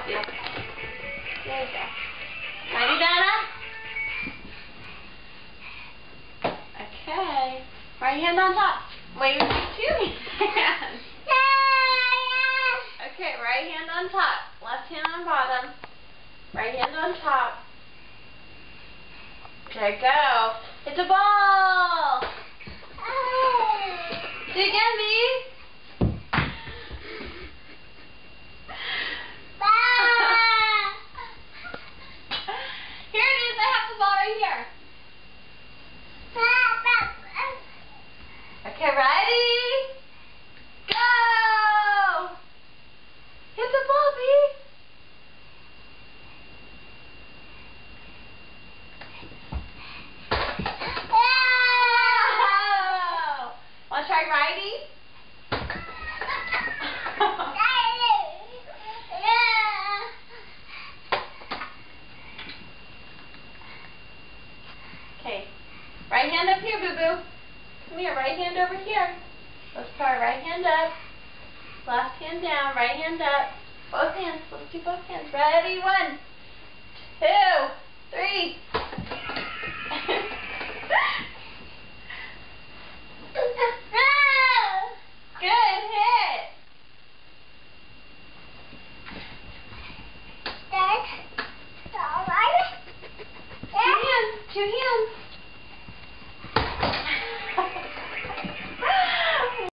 help you. There you go. Ready, Donna? Okay. Right hand on top. Wait, two hands. Okay, right hand on top. Left hand on bottom. Right hand on top. There you go. It's a ball. Do it again, B. Here it is. I have the ball right here. Okay, ready? Go! Hit the ball, B. Wow! Want to try righty? Okay. Right hand up here, boo-boo. Come here, right hand over here. Let's try right hand up. Left hand down, right hand up. Both hands. Let's do both hands. Ready? 1, 2, 3.